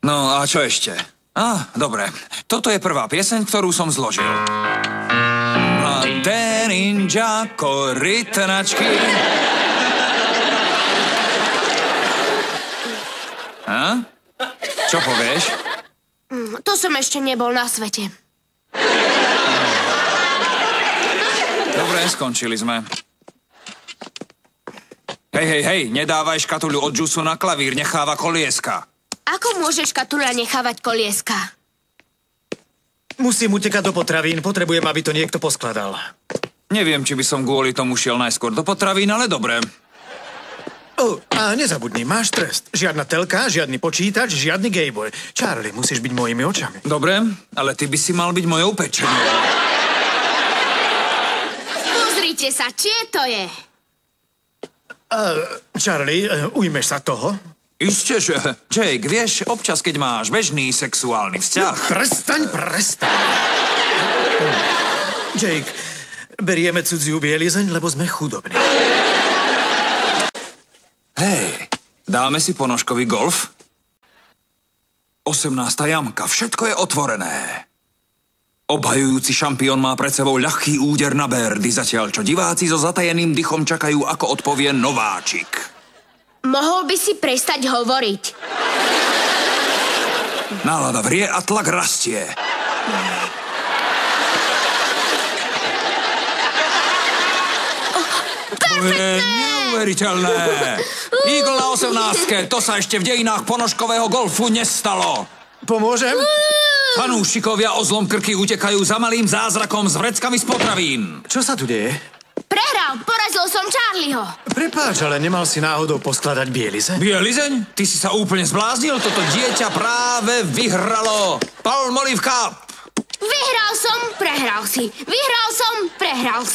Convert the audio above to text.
No a čo ešte? Dobre. Toto je prvá pieseň, ktorú som zložil. Mladé ninja, korytnačky. Čo povieš? To som ešte nebol na svete. Dobre, skončili sme. Hej, nedávaj škatuľu od džusu na klavír, necháva kolieska. Ako môže škatuľa nechávať kolieska? Musím utekať do potravín, potrebujem, aby to niekto poskladal. Neviem, či by som kvôli tomu šiel najskôr do potravín, ale dobre. A nezabudni, máš trest. Žiadna telka, žiadny počítač, žiadny Gameboy. Charlie, musíš byť mojimi očami. Dobre, ale ty by si mal byť mojou pečenou. Pozrite sa, čie to je? Charlie, ujmeš sa toho? Isté, že. Jake, vieš, občas, keď máš bežný sexuálny vzťah... Prestaň. Jake, berieme cudziu bielizeň, lebo sme chudobní. Hej, dáme si ponožkový golf? 18. jamka, všetko je otvorené. Obhajujúci šampión má pred sebou ľahký úder na berdy, zatiaľ čo diváci so zatajeným dychom čakajú, ako odpovie nováčik. Mohol by si prestať hovoriť. Nálada vrie a tlak rastie. Neuveriteľné! Eagle na 18. To sa ešte v dejinách ponožkového golfu nestalo. Pomôžem? Fanúšikovia o zlom krky utekajú za malým zázrakom s vreckami z potravín. Čo sa tu deje? Prehral, porazil som Charlieho. Prepáč, ale nemal si náhodou poskladať bielizeň? Bielizeň? Ty si sa úplne zbláznil? Toto dieťa práve vyhralo Palmolive Cup. Vyhral som, prehral si. Vyhral som, prehral si.